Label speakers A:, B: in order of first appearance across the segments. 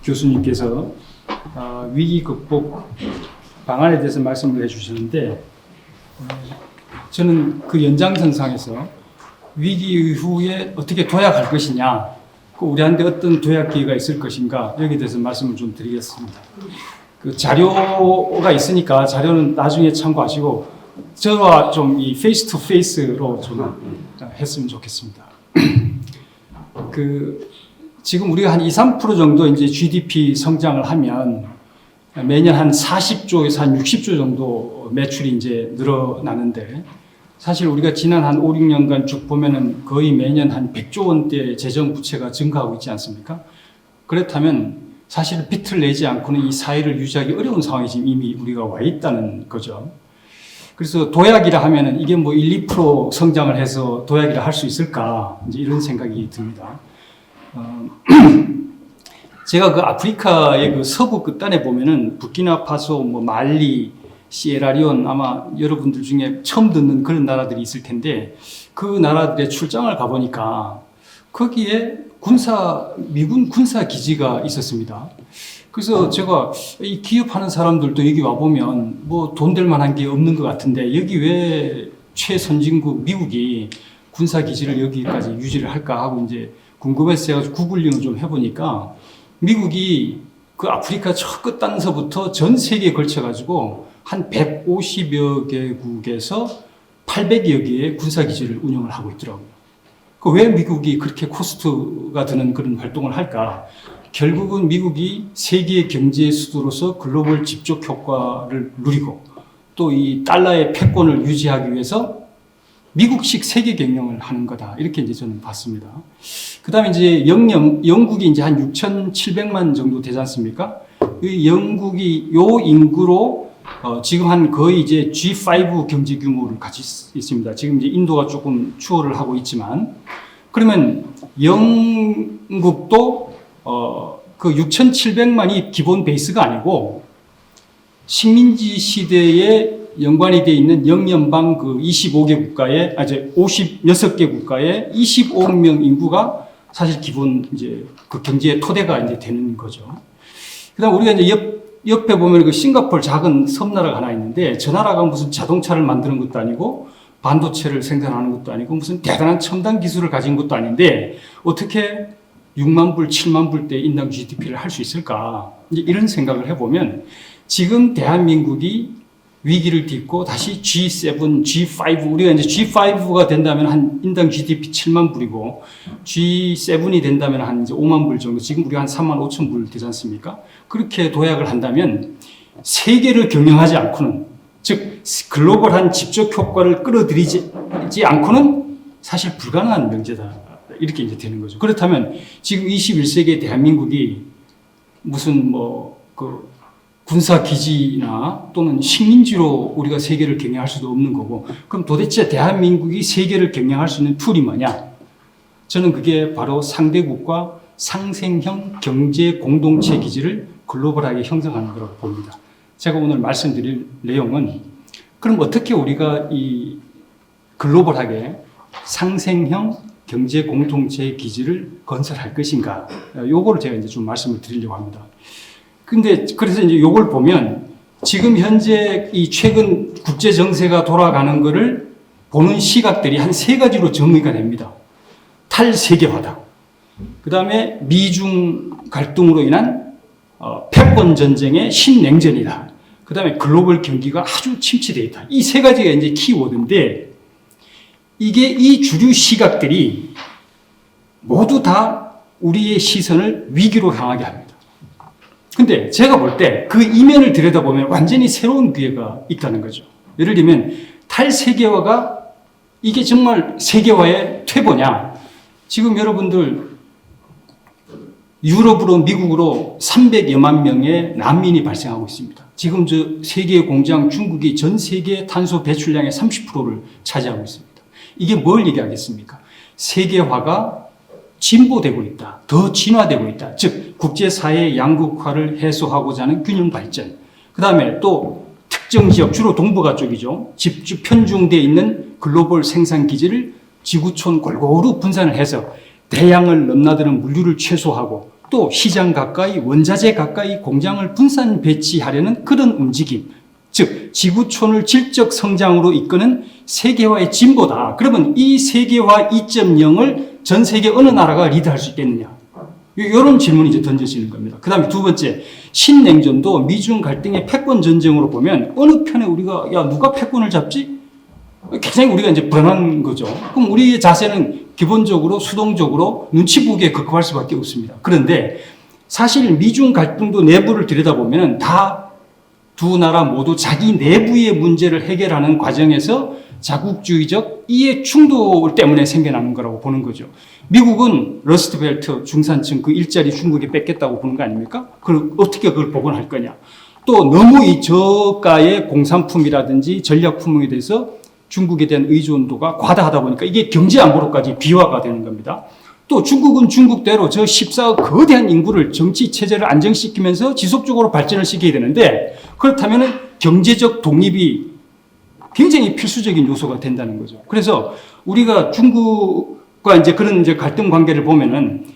A: 교수님께서 위기 극복 방안에 대해서 말씀을 해주셨는데 저는 그 연장선상에서 위기 이후에 어떻게 도약할 것이냐, 우리한테 어떤 도약 기회가 있을 것인가, 여기에 대해서 말씀을 좀 드리겠습니다. 그 자료가 있으니까 자료는 나중에 참고하시고 저와 좀 이 페이스 투 페이스로 좀 했으면 좋겠습니다. 지금 우리가 한 2~3% 정도 이제 GDP 성장을 하면 매년 한 40조에서 한 60조 정도 매출이 이제 늘어나는데, 사실 우리가 지난 한 5~6년간 쭉 보면은 거의 매년 한 100조 원대 재정 부채가 증가하고 있지 않습니까? 그렇다면 사실 빚을 내지 않고는 이 사회를 유지하기 어려운 상황이 지금 이미 우리가 와 있다는 거죠. 그래서 도약이라 하면은 이게 뭐 1~2% 성장을 해서 도약이라 할 수 있을까? 이제 이런 생각이 듭니다. 제가 그 아프리카의 그 서부 끝단에 보면은 부르키나파소, 뭐 말리, 시에라리온, 아마 여러분들 중에 처음 듣는 그런 나라들이 있을 텐데, 그 나라들의 출장을 가보니까 거기에 미군 군사 기지가 있었습니다. 그래서 제가 이 기업하는 사람들도 여기 와보면 뭐 돈 될 만한 게 없는 것 같은데 여기 왜 최선진국 미국이 군사 기지를 여기까지 유지를 할까 하고 이제 궁금해서 제가 구글링을 좀 해보니까 미국이 그 아프리카 저 끝단서부터 전 세계에 걸쳐가지고 한 150여 개국에서 800여 개의 군사기지를 운영을 하고 있더라고요. 왜 미국이 그렇게 코스트가 드는 그런 활동을 할까? 결국은 미국이 세계 경제 수도로서 글로벌 집적 효과를 누리고 또 이 달러의 패권을 유지하기 위해서 미국식 세계 경영을 하는 거다. 이렇게 이제 저는 봤습니다. 그 다음에 이제 영국이 이제 한 6,700만 정도 되지 않습니까? 이 영국이 요 인구로 지금 한 거의 이제 G5 경제 규모를 가지고 있습니다. 지금 이제 인도가 조금 추월을 하고 있지만, 그러면 영국도 그 6,700만이 기본 베이스가 아니고 식민지 시대에 연관이 되어 있는 영연방 그 25개 국가에, 이제 56개 국가에 25억 명 인구가 사실 기본 이제 그 경제의 토대가 이제 되는 거죠. 그 다음 우리가 이제 옆에 보면 그 싱가포르 작은 섬나라가 하나 있는데, 저 나라가 무슨 자동차를 만드는 것도 아니고 반도체를 생산하는 것도 아니고 무슨 대단한 첨단 기술을 가진 것도 아닌데 어떻게 6만 불, 7만 불대 인당 GDP를 할 수 있을까? 이제 이런 생각을 해보면 지금 대한민국이 위기를 딛고 다시 G7, G5, 우리가 이제 G5가 된다면 한 인당 GDP 7만 불이고 G7이 된다면 한 이제 5만 불 정도, 지금 우리가 한 3만 5천 불 되지 않습니까? 그렇게 도약을 한다면 세계를 경영하지 않고는, 즉 글로벌한 집적 효과를 끌어들이지 않고는 사실 불가능한 명제다. 이렇게 이제 되는 거죠. 그렇다면 지금 21세기의 대한민국이 무슨 군사 기지나 또는 식민지로 우리가 세계를 경영할 수도 없는 거고, 그럼 도대체 대한민국이 세계를 경영할 수 있는 툴이 뭐냐? 저는 그게 바로 상대국과 상생형 경제 공동체 기지를 글로벌하게 형성하는 거라고 봅니다. 제가 오늘 말씀드릴 내용은 그럼 어떻게 우리가 이 글로벌하게 상생형 경제 공동체 기지를 건설할 것인가? 요거를 제가 이제 좀 말씀을 드리려고 합니다. 근데 그래서 이제 요걸 보면 지금 현재 이 최근 국제 정세가 돌아가는 거를 보는 시각들이 한 3가지로 정의가 됩니다. 탈세계화다. 그 다음에 미중 갈등으로 인한 패권 전쟁의 신냉전이다. 그 다음에 글로벌 경기가 아주 침체되어 있다. 이 3가지가 이제 키워드인데, 이게 이 주류 시각들이 모두 다 우리의 시선을 위기로 향하게 합니다. 근데 제가 볼 때 그 이면을 들여다보면 완전히 새로운 기회가 있다는 거죠. 예를 들면 탈세계화가 이게 정말 세계화의 퇴보냐? 지금 여러분들 유럽으로 미국으로 300여만 명의 난민이 발생하고 있습니다. 지금 저 세계 공장 중국이 전 세계 탄소 배출량의 30%를 차지하고 있습니다. 이게 뭘 얘기하겠습니까? 세계화가 진보되고 있다. 더 진화되고 있다. 즉 국제사회의 양극화를 해소하고자 하는 균형 발전. 그 다음에 또 특정 지역, 주로 동북아 쪽이죠. 집중 편중되어 있는 글로벌 생산 기지를 지구촌 골고루 분산을 해서 대양을 넘나드는 물류를 최소화하고 또 시장 가까이, 원자재 가까이 공장을 분산 배치하려는 그런 움직임, 즉 지구촌을 질적 성장으로 이끄는 세계화의 진보다. 그러면 이 세계화 2.0을 전 세계 어느 나라가 리드할 수 있겠느냐? 이런 질문이 이제 던져지는 겁니다. 그 다음에 두 번째, 신냉전도 미중 갈등의 패권 전쟁으로 보면 어느 편에 우리가 누가 패권을 잡지? 굉장히 우리가 이제 불안한 거죠. 그럼 우리의 자세는 기본적으로 수동적으로 눈치 보기에 급급할 수밖에 없습니다. 그런데 사실 미중 갈등도 내부를 들여다보면 다 두 나라 모두 자기 내부의 문제를 해결하는 과정에서 자국주의적 이해 충돌 때문에 생겨나는 거라고 보는 거죠. 미국은 러스트벨트 중산층 그 일자리 중국에 뺏겠다고 보는 거 아닙니까? 그걸 어떻게 그걸 복원할 거냐. 또 너무 이 저가의 공산품이라든지 전략품에 대해서 중국에 대한 의존도가 과다하다 보니까 이게 경제 안보로까지 비화가 되는 겁니다. 또 중국은 중국대로 저 14억 거대한 인구를 정치 체제를 안정시키면서 지속적으로 발전을 시켜야 되는데, 그렇다면 경제적 독립이 굉장히 필수적인 요소가 된다는 거죠. 그래서 우리가 중국과 이제 그런 이제 갈등 관계를 보면은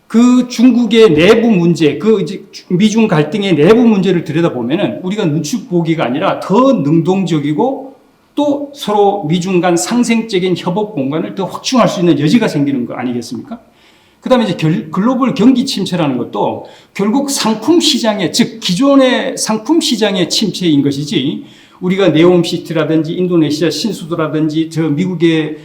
A: 그 중국의 내부 문제, 그 이제 미중 갈등의 내부 문제를 들여다보면은 우리가 눈치 보기가 아니라 더 능동적이고 또 서로 미중 간 상생적인 협업 공간을 더 확충할 수 있는 여지가 생기는 거 아니겠습니까? 그 다음에 이제 글로벌 경기 침체라는 것도 결국 상품 시장의, 즉 기존의 상품 시장의 침체인 것이지, 우리가 네옴시티라든지 인도네시아 신수도라든지 저 미국의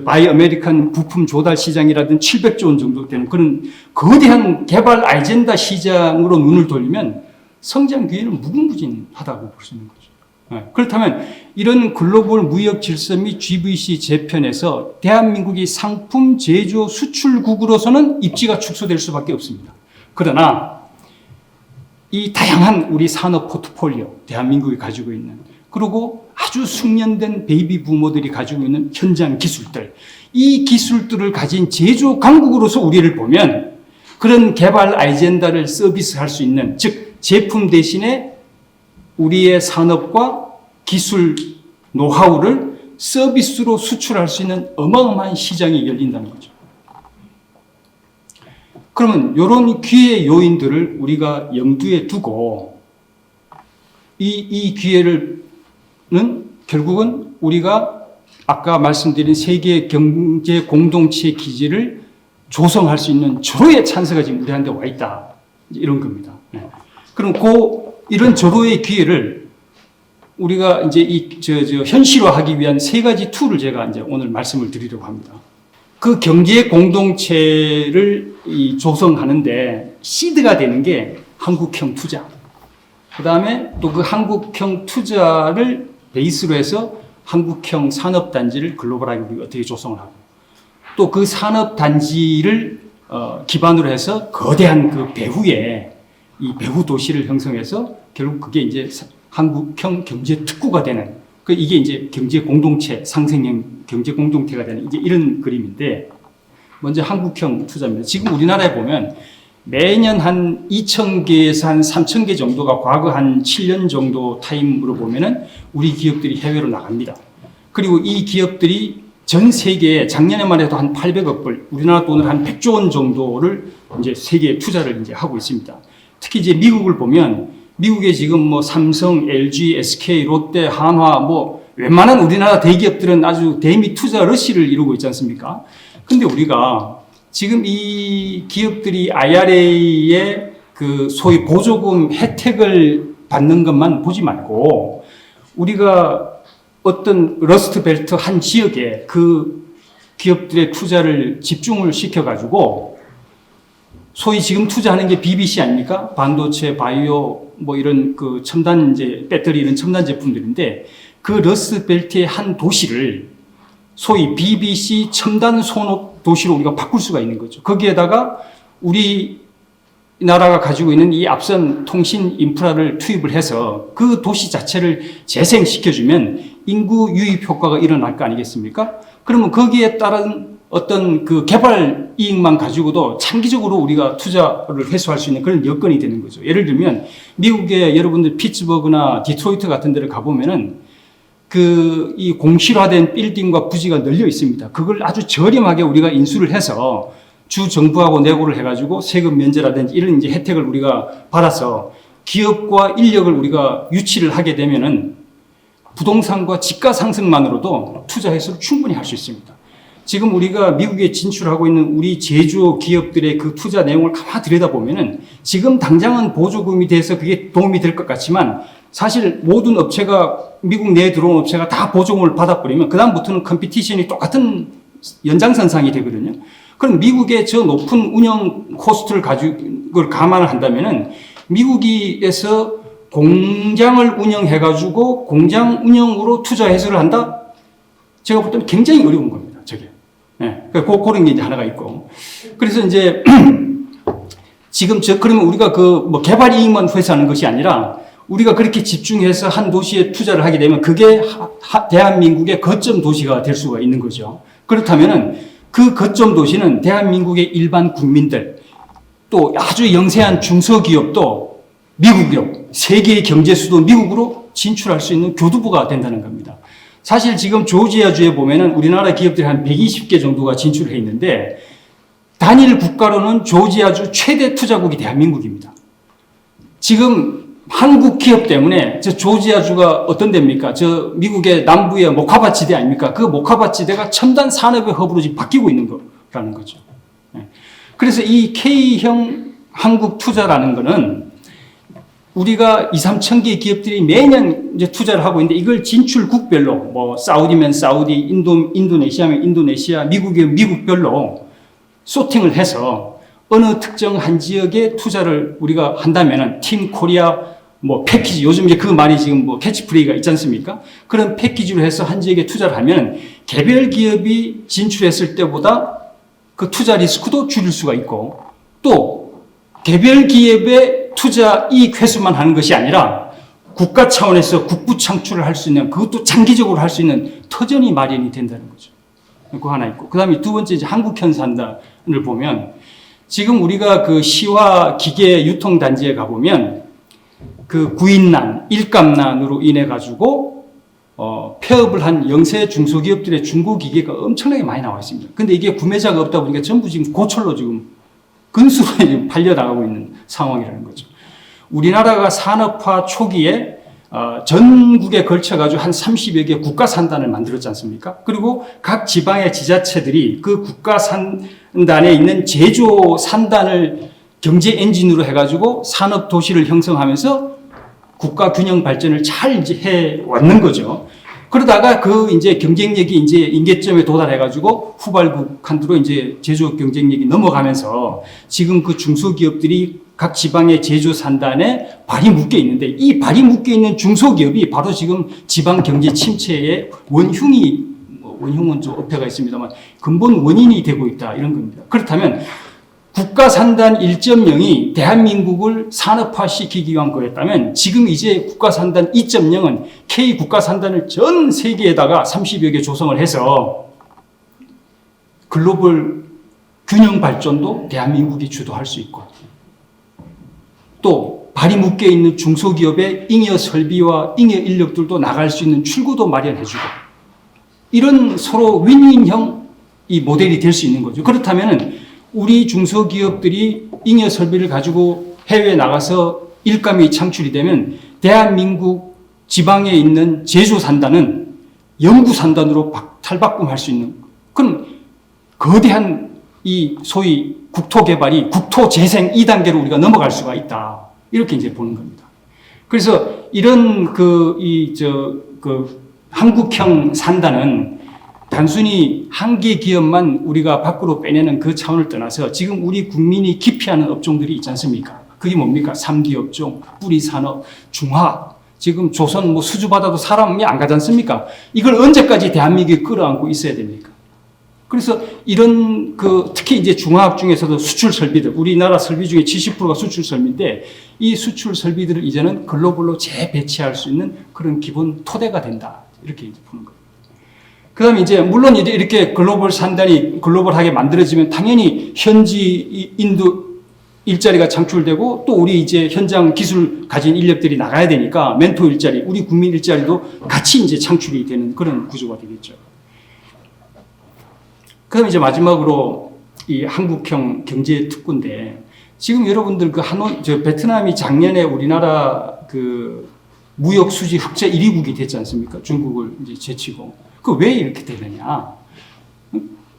A: 바이 아메리칸 부품 조달 시장이라든지 700조 원 정도 되는 그런 거대한 개발 아젠다 시장으로 눈을 돌리면 성장 기회는 무궁무진하다고 볼 수 있는 거죠. 그렇다면 이런 글로벌 무역 질서 및 GVC 재편에서 대한민국이 상품 제조 수출국으로서는 입지가 축소될 수밖에 없습니다. 그러나 이 다양한 우리 산업 포트폴리오, 대한민국이 가지고 있는, 그리고 아주 숙련된 베이비 부모들이 가지고 있는 현장 기술들, 이 기술들을 가진 제조 강국으로서 우리를 보면 그런 개발 아젠다를 서비스할 수 있는, 즉 제품 대신에 우리의 산업과 기술 노하우를 서비스로 수출할 수 있는 어마어마한 시장이 열린다는 거죠. 그러면 이런 기회 요인들을 우리가 염두에 두고 이 기회는 결국은 우리가 아까 말씀드린 세계 경제 공동체 기지를 조성할 수 있는 절호의 찬스가 지금 우리한테 와 있다. 이런 겁니다. 그럼 이런 절호의 기회를 우리가 이제 현실화하기 위한 세 가지 툴을 제가 이제 오늘 말씀을 드리려고 합니다. 그 경제 공동체를 조성하는데 시드가 되는 게 한국형 투자. 그 다음에 또 그 한국형 투자를 베이스로 해서 한국형 산업단지를 글로벌하게 우리가 어떻게 조성을 하고, 또 그 산업단지를 기반으로 해서 거대한 그 배후에 이 배후 도시를 형성해서 결국 그게 이제 한국형 경제 특구가 되는, 이게 이제 경제 공동체, 상생형 경제 공동체가 되는 이제 이런 그림인데, 먼저 한국형 투자입니다. 지금 우리나라에 보면 매년 한 2,000개에서 한 3,000개 정도가 과거 한 7년 정도 타임으로 보면은 우리 기업들이 해외로 나갑니다. 그리고 이 기업들이 전 세계에 작년에만 해도 한 800억 불, 우리나라 돈을 한 100조 원 정도를 이제 세계에 투자를 이제 하고 있습니다. 특히 이제 미국을 보면 미국에 지금 뭐 삼성, LG, SK, 롯데, 한화 뭐 웬만한 우리나라 대기업들은 아주 대미 투자 러시를 이루고 있지 않습니까? 근데 우리가 지금 이 기업들이 IRA의 그 소위 보조금 혜택을 받는 것만 보지 말고 우리가 어떤 러스트벨트 한 지역에 그 기업들의 투자를 집중을 시켜가지고 소위 지금 투자하는 게 BBC 아닙니까? 반도체, 바이오, 뭐 이런 그 첨단 이제 배터리 이런 첨단 제품들인데 그 러스트벨트의 한 도시를 소위 BBC 첨단 산업 도시로 우리가 바꿀 수가 있는 거죠. 거기에다가 우리 나라가 가지고 있는 이 앞선 통신 인프라를 투입을 해서 그 도시 자체를 재생시켜주면 인구 유입 효과가 일어날 거 아니겠습니까? 그러면 거기에 따른 어떤 그 개발 이익만 가지고도 장기적으로 우리가 투자를 회수할 수 있는 그런 여건이 되는 거죠. 예를 들면 미국의 여러분들 피츠버그나 디트로이트 같은 데를 가보면은 이 공실화된 빌딩과 부지가 널려 있습니다. 그걸 아주 저렴하게 우리가 인수를 해서 주 정부하고 내고를 해가지고 세금 면제라든지 이런 이제 혜택을 우리가 받아서 기업과 인력을 우리가 유치를 하게 되면은 부동산과 지가 상승만으로도 투자 해소를 충분히 할 수 있습니다. 지금 우리가 미국에 진출하고 있는 우리 제조 기업들의 그 투자 내용을 가만히 들여다보면은 지금 당장은 보조금이 돼서 그게 도움이 될 것 같지만 사실 모든 업체가 미국 내에 들어온 업체가 다 보조금을 받아버리면 그다음부터는 컴피티션이 똑같은 연장선상이 되거든요. 그럼 미국의 저 높은 운영 코스트를 가지고 그걸 감안을 한다면은 미국에서 공장을 운영해가지고 공장 운영으로 투자 해소를 한다? 제가 볼 때는 굉장히 어려운 겁니다. 저게. 예. 그런 게 이제 하나가 있고. 그래서 이제 지금 그러면 우리가 뭐 개발 이익만 회수하는 것이 아니라 우리가 그렇게 집중해서 한 도시에 투자를 하게 되면 그게 대한민국의 거점 도시가 될 수가 있는 거죠. 그렇다면은 그 거점 도시는 대한민국의 일반 국민들 또 아주 영세한 중소기업도 미국으로 세계의 경제 수도 미국으로 진출할 수 있는 교두보가 된다는 겁니다. 사실 지금 조지아주에 보면은 우리나라 기업들이 한 120개 정도가 진출해 있는데 단일 국가로는 조지아주 최대 투자국이 대한민국입니다. 지금 한국 기업 때문에 저 조지아주가 어떤 데입니까? 저 미국의 남부의 모카바 지대 아닙니까? 그 모카바 지대가 첨단 산업의 허브로 지금 바뀌고 있는 거라는 거죠. 그래서 이 K형 한국 투자라는 거는 우리가 2, 3천 개의 기업들이 매년 이제 투자를 하고 있는데 이걸 진출국별로 뭐 사우디면 사우디, 인도네시아면 인도네시아, 미국이면 미국별로 소팅을 해서 어느 특정 한 지역에 투자를 우리가 한다면은 팀 코리아 뭐 패키지 요즘 이제 그 말이 지금 뭐 캐치프레이가 있지 않습니까? 그런 패키지로 해서 한 지역에 투자를 하면 개별 기업이 진출했을 때보다 그 투자 리스크도 줄일 수가 있고 또 개별 기업의 투자 이익 회수만 하는 것이 아니라 국가 차원에서 국부 창출을 할 수 있는 그것도 장기적으로 할 수 있는 터전이 마련이 된다는 거죠. 그거 하나 있고 그 다음에 두 번째 이제 한국현 산단을 보면 지금 우리가 그 시와 기계 유통단지에 가보면 그 구인난, 일감난으로 인해 가지고 폐업을 한 영세 중소기업들의 중고기계가 엄청나게 많이 나와 있습니다. 근데 이게 구매자가 없다 보니까 전부 지금 고철로 지금 근수로 지금 팔려나가고 있는 상황이라는 거죠. 우리나라가 산업화 초기에 전국에 걸쳐가지고 한 30여 개 국가산단을 만들었지 않습니까? 그리고 각 지방의 지자체들이 그 국가산단에 있는 제조산단을 경제 엔진으로 해가지고 산업 도시를 형성하면서 국가 균형 발전을 잘 이제 해 왔는 거죠. 그러다가 그 이제 경쟁력이 이제 임계점에 도달해가지고 후발국한으로 이제 제조 경쟁력이 넘어가면서 지금 그 중소기업들이 각 지방의 제조산단에 발이 묶여 있는데 이 발이 묶여 있는 중소기업이 바로 지금 지방 경제 침체의 원흉은 좀 어폐가 있습니다만 근본 원인이 되고 있다 이런 겁니다. 그렇다면 국가산단 1.0이 대한민국을 산업화시키기 위한 거였다면 지금 이제 국가산단 2.0은 K 국가산단을 전 세계에다가 30여 개 조성을 해서 글로벌 균형 발전도 대한민국이 주도할 수 있고 또 발이 묶여 있는 중소기업의 잉여 설비와 잉여 인력들도 나갈 수 있는 출구도 마련해주고 이런 서로 윈윈형 이 모델이 될 수 있는 거죠. 그렇다면은 우리 중소기업들이 잉여 설비를 가지고 해외에 나가서 일감이 창출이 되면 대한민국 지방에 있는 제조산단은 연구산단으로 탈바꿈할 수 있는 그런 거대한 이 소위 국토개발이 국토재생 2단계로 우리가 넘어갈 수가 있다. 이렇게 이제 보는 겁니다. 그래서 이런 한국형 산단은 단순히 한 개 기업만 우리가 밖으로 빼내는 그 차원을 떠나서 지금 우리 국민이 기피하는 업종들이 있지 않습니까? 그게 뭡니까? 3D 업종, 뿌리산업, 중화학. 지금 조선 뭐 수주받아도 사람이 안 가지 않습니까? 이걸 언제까지 대한민국이 끌어안고 있어야 됩니까? 그래서 이런 특히 이제 중화학 중에서도 수출 설비들, 우리나라 설비 중에 70%가 수출 설비인데 이 수출 설비들을 이제는 글로벌로 재배치할 수 있는 그런 기본 토대가 된다. 이렇게 이제 보는 거예요. 그 다음에 이제, 물론 이제 이렇게 글로벌 산단이 글로벌하게 만들어지면 당연히 현지 인도 일자리가 창출되고 또 우리 이제 현장 기술 가진 인력들이 나가야 되니까 멘토 일자리, 우리 국민 일자리도 같이 이제 창출이 되는 그런 구조가 되겠죠. 그 다음에 이제 마지막으로 이 한국형 경제 특구인데 지금 여러분들 그 베트남이 작년에 우리나라 그 무역 수지 흑자 1위국이 됐지 않습니까? 중국을 이제 제치고. 그 왜 이렇게 되느냐?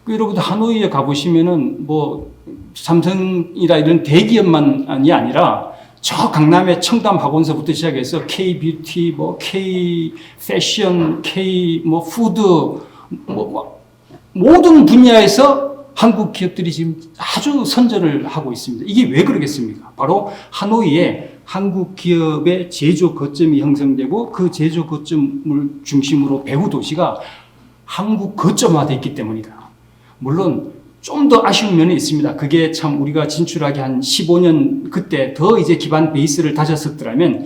A: 여러분들 하노이에 가보시면은 뭐 삼성이라 이런 대기업만이 아니라 저 강남의 청담 학원서부터 시작해서 K-뷰티, 뭐 K-패션, K-뭐 푸드, 모든 분야에서 한국 기업들이 지금 아주 선전을 하고 있습니다. 이게 왜 그러겠습니까? 바로 하노이에 한국 기업의 제조 거점이 형성되고 그 제조 거점을 중심으로 배후 도시가 한국 거점화되어 있기 때문이다. 물론 좀 더 아쉬운 면이 있습니다. 그게 참 우리가 진출하기 한 15년 그때 더 이제 기반 베이스를 다졌었더라면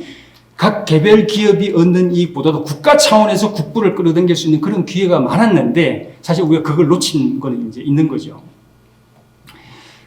A: 각 개별 기업이 얻는 이익보다도 국가 차원에서 국부를 끌어당길 수 있는 그런 기회가 많았는데 사실 우리가 그걸 놓친 건 이제 있는 거죠.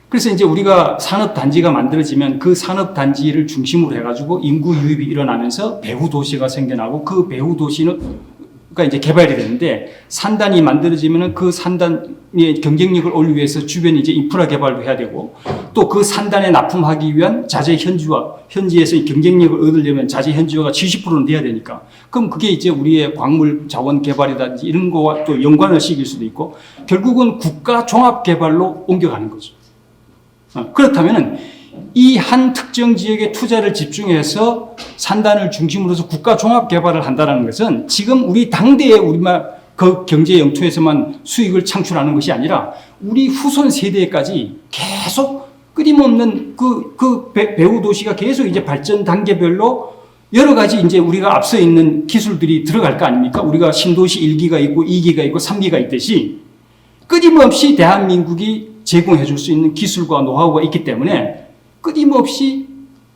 A: 그래서 이제 우리가 산업단지가 만들어지면 그 산업단지를 중심으로 해가지고 인구 유입이 일어나면서 배후 도시가 생겨나고 그 배후 도시는 가 이제 개발이 되는데 산단이 만들어지면은 그 산단의 경쟁력을 올리기 위해서 주변에 이제 인프라 개발도 해야 되고 또 그 산단에 납품하기 위한 자재 현지화, 현지에서 경쟁력을 얻으려면 자재 현지화가 70%는 돼야 되니까 그럼 그게 이제 우리의 광물 자원 개발이라든지 이런 거와 또 연관을 시킬 수도 있고 결국은 국가 종합 개발로 옮겨가는 거죠. 그렇다면은 이 한 특정 지역에 투자를 집중해서 산단을 중심으로 해서 국가 종합 개발을 한다는 것은 지금 우리 당대의 우리말 그 경제 영토에서만 수익을 창출하는 것이 아니라 우리 후손 세대까지 계속 끊임없는 배후 도시가 계속 이제 발전 단계별로 여러 가지 이제 우리가 앞서 있는 기술들이 들어갈 거 아닙니까? 우리가 신도시 1기가 있고 2기가 있고 3기가 있듯이 끊임없이 대한민국이 제공해 줄 수 있는 기술과 노하우가 있기 때문에 끊임없이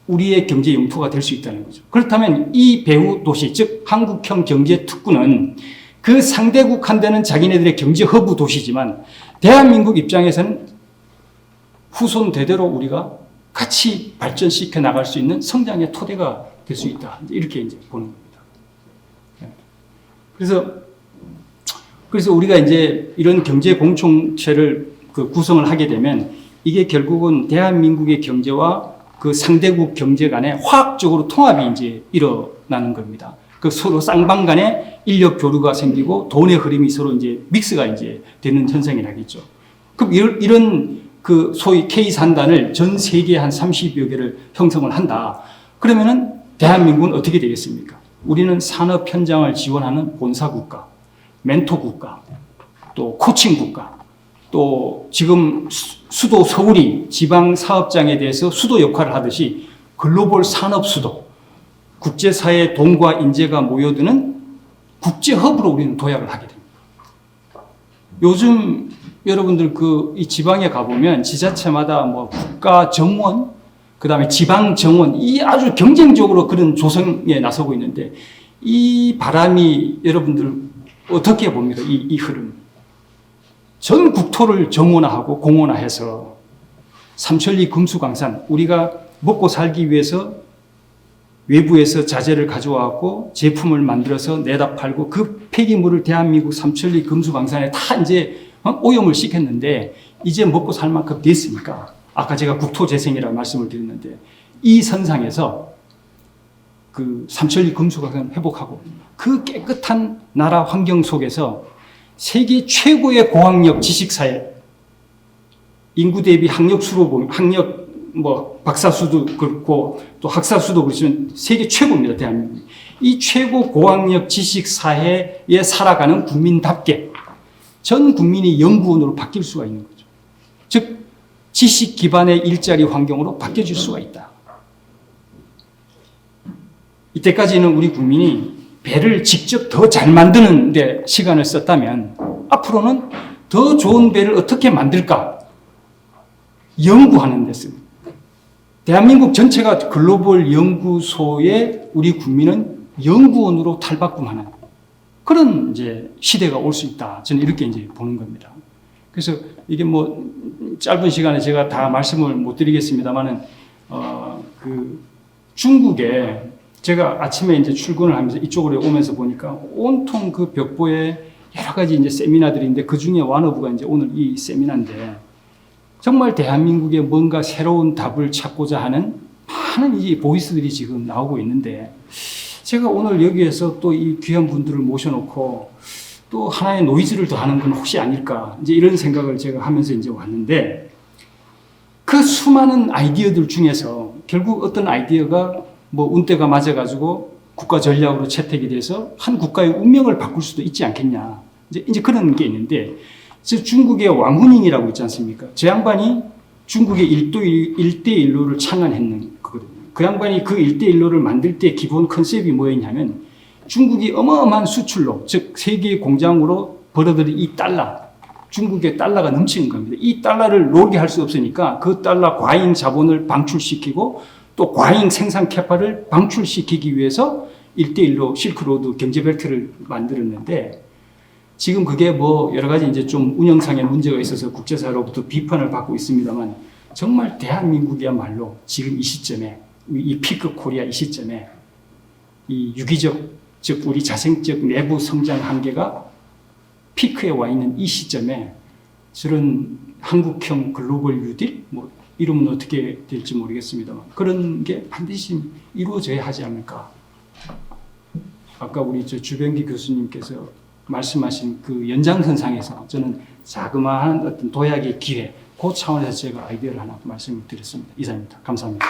A: 우리의 경제 영토가 될 수 있다는 거죠. 그렇다면 이 배후 도시, 즉 한국형 경제 특구는 그 상대국한테는 자기네들의 경제 허브 도시지만 대한민국 입장에서는 후손 대대로 우리가 같이 발전시켜 나갈 수 있는 성장의 토대가 될 수 있다. 이렇게 이제 보는 겁니다. 그래서 우리가 이제 이런 경제 공동체를 구성을 하게 되면 이게 결국은 대한민국의 경제와 그 상대국 경제 간에 화학적으로 통합이 이제 일어나는 겁니다. 그 서로 쌍방 간에 인력 교류가 생기고 돈의 흐름이 서로 이제 믹스가 이제 되는 현상이라겠죠. 그럼 이런 그 소위 K-산단을 전 세계에 한 30여 개를 형성을 한다. 그러면은 대한민국은 어떻게 되겠습니까? 우리는 산업 현장을 지원하는 본사국가, 멘토국가, 또 코칭국가, 또 지금 수도 서울이 지방 사업장에 대해서 수도 역할을 하듯이 글로벌 산업 수도, 국제사회의 돈과 인재가 모여드는 국제 허브로 우리는 도약을 하게 됩니다. 요즘 여러분들 이 지방에 가보면 지자체마다 뭐 국가 정원, 그 다음에 지방 정원, 이 아주 경쟁적으로 그런 조성에 나서고 있는데 이 바람이 여러분들 어떻게 봅니까? 이 흐름. 전 국토를 정원화하고 공원화해서 삼천리 금수강산, 우리가 먹고 살기 위해서 외부에서 자재를 가져와갖고 제품을 만들어서 내다 팔고 그 폐기물을 대한민국 삼천리 금수강산에 다 이제 오염을 시켰는데 이제 먹고 살 만큼 됐으니까 아까 제가 국토재생이라고 말씀을 드렸는데 이 선상에서 그 삼천리 금수강산 회복하고 그 깨끗한 나라 환경 속에서 세계 최고의 고학력 지식사회, 인구 대비 학력 수로 보면 학력 박사수도 그렇고 또 학사수도 그렇지만 세계 최고입니다, 대한민국. 이 최고 고학력 지식사회에 살아가는 국민답게 전 국민이 연구원으로 바뀔 수가 있는 거죠. 즉 지식 기반의 일자리 환경으로 바뀌어질 수가 있다. 이때까지는 우리 국민이 배를 직접 더 잘 만드는 데 시간을 썼다면 앞으로는 더 좋은 배를 어떻게 만들까 연구하는 데 씁니다. 대한민국 전체가 글로벌 연구소에 우리 국민은 연구원으로 탈바꿈하는 그런 이제 시대가 올 수 있다. 저는 이렇게 이제 보는 겁니다. 그래서 이게 뭐 짧은 시간에 제가 다 말씀을 못 드리겠습니다만은 그 중국에 제가 아침에 이제 출근을 하면서 이쪽으로 오면서 보니까 온통 그 벽보에 여러 가지 이제 세미나들인데 그 중에 one of가 이제 오늘 이 세미나인데 정말 대한민국에 뭔가 새로운 답을 찾고자 하는 많은 이 보이스들이 지금 나오고 있는데, 제가 오늘 여기에서 또 이 귀한 분들을 모셔놓고 또 하나의 노이즈를 더하는 건 혹시 아닐까, 이제 이런 생각을 제가 하면서 이제 왔는데, 그 수많은 아이디어들 중에서 결국 어떤 아이디어가 뭐 운때가 맞아가지고 국가 전략으로 채택이 돼서 한 국가의 운명을 바꿀 수도 있지 않겠냐, 이제 그런 게 있는데, 중국의 왕후닝이라고 있지 않습니까? 저 양반이 중국의 일대일로를 창안했는 거거든요. 그 양반이 그 일대일로를 만들 때 기본 컨셉이 뭐였냐면, 중국이 어마어마한 수출로, 즉 세계 공장으로 벌어들인 이 달러, 중국의 달러가 넘치는 겁니다. 이 달러를 놀게 할 수 없으니까 그 달러 과잉 자본을 방출시키고 또 과잉 생산 캐파를 방출시키기 위해서 일대일로 실크로드 경제벨트를 만들었는데, 지금 그게 뭐 여러 가지 이제 좀 운영상의 문제가 있어서 국제사로부터 비판을 받고 있습니다만, 정말 대한민국이야말로 지금 이 시점에, 이 피크 코리아 이 시점에 이 유기적, 즉 우리 자생적 내부 성장 한계가 피크에 와 있는 이 시점에 저런 한국형 글로벌 뉴딜, 뭐 이름은 어떻게 될지 모르겠습니다만, 그런 게 반드시 이루어져야 하지 않을까. 아까 우리 주병기 교수님께서 말씀하신 그 연장선상에서 저는 자그마한 어떤 도약의 기회, 그 차원에서 제가 아이디어를 하나 말씀을 드렸습니다. 이상입니다. 감사합니다.